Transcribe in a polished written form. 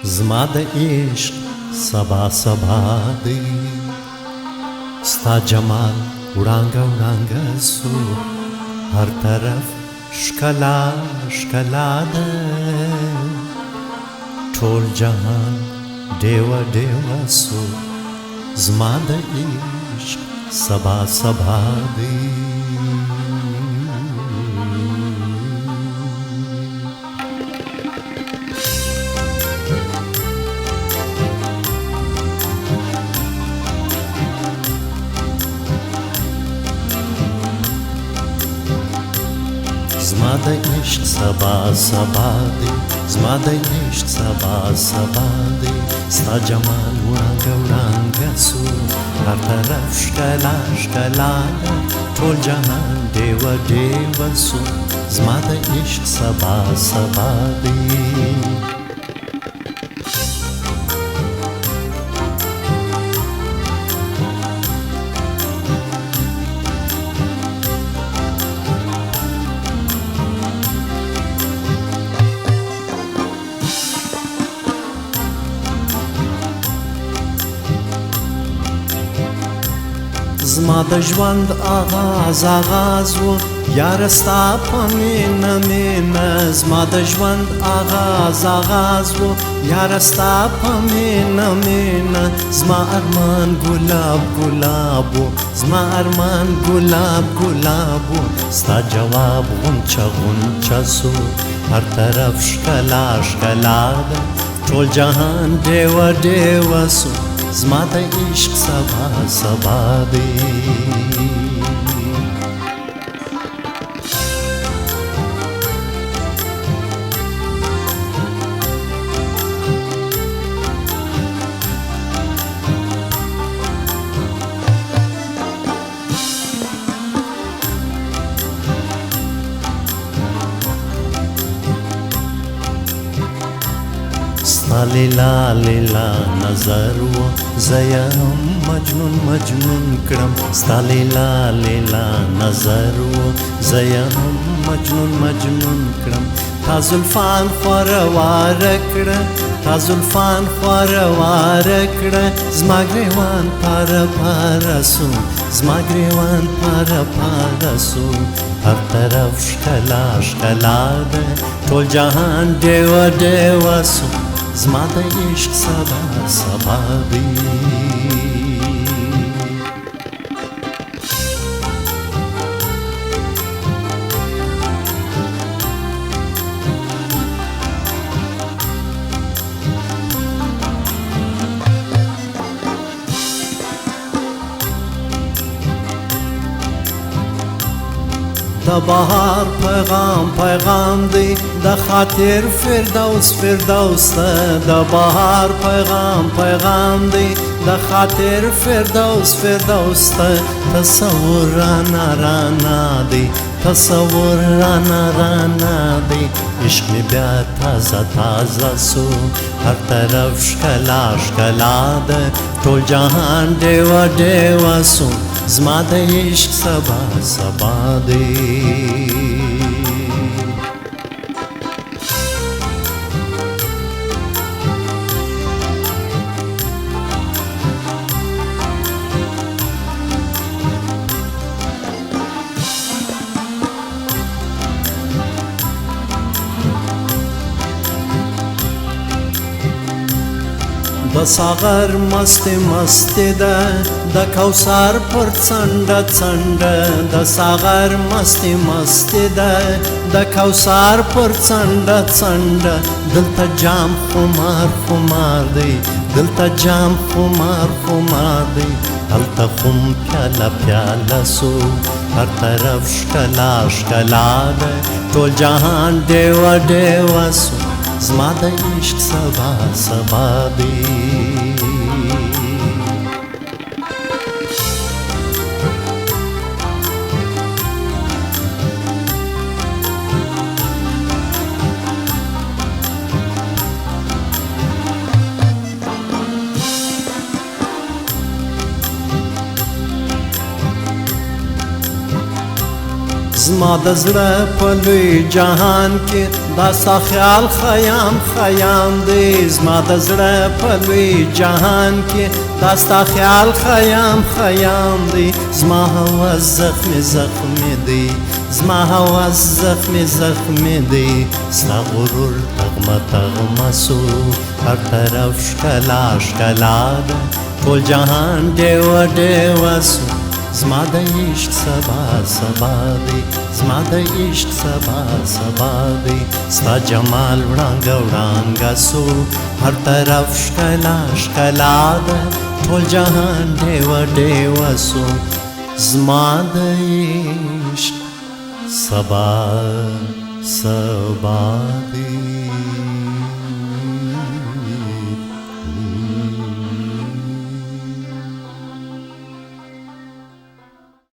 زما د عشق سبا سبا دی ستا جمال وړانګه وړانګه سو هر طرف ښکلا ښکلا ده ټول جهان ډیوه ډیوه سو زما د عشق سبا سبا دی زما د عشق سبا سبا دی زما د عشق سبا سبا دی ستا جمال وړانګه وړانګه سو هر طرف ښکلا ښکلا ده ټول جهان ډیوه ډیوه سو زما د عشق سبا سبا دی زما د ژوند آغاز آغاز و یاره ستا په مینه مینه زما د ژوند آغاز آغاز و یاره ستا په مینه مینه زما ارمان ګلاب ګلاب و زما ارمان ګلاب ګلاب و ستا جواب غنچه غنچه سو هر طرف ښکلا ښکلا ده ټول جهان ډیوه ډیوه سو زما د عشق سبا سبا دی ستا لیلا لیلا نظر و زیم مجنون مجنون کړم ستا لیلا لیلا نظر و زیم مجنون مجنون کړم تا زلفان خورواره کړه تا زلفان خورواره کړه زما ګریوان پاره پاره سو زما ګریوان پاره پاره سو هر طرف ښکلا ښکلا ده ټول جهان ډیوه ډیوه سو زما د عشق سبا سبا دی د بهار پیغام پیغام دی د خاطر فردوس فردوس ته د بهار پیغام پیغام دی د خاطر فردوس فردوس ته تصور رانا رانا دی تصور رانا رانا دی عشق می بیا تازه تازه سو هر طرف ښکلا ښکلا ده ټول جهان ډیوه ډیوه سو زما د عشق سبا سبا دی د ساغر مست مست ده د کوثر پر څنډه څنډه د ساغر مست مست ده د کوثر پر څنډه څنډه دلته جام خمار خمار دی دلته جام خمار خمار دی هلته خم پیاله پیاله سو هر طرف ښکلا ښکلا ده ټول جهان ډیوه ډیوه سو زما د عشق سبا سبا دی زما د زړه په لوی جهان کې دا ستا خیال خیام خیام دی زما د زړه په لوی جهان کې دا ستا خیال خیام خیام دی زما هوس زخمي زخمي دی زما هوس زخمي زخمي دی ستا غرور تغمه تغمه سو هر طرف ښکلا ښکلا ده ټول جهان ډیوه ډیوه سو زما د عشق سبا سبا دی زما د عشق سبا سبا دی ستا جمال وړانګه وړانګه سو هر طرف ښکلا ښکلا ده ټول جهان ډیوه ډیوه سو زما د عشق سبا سبا دی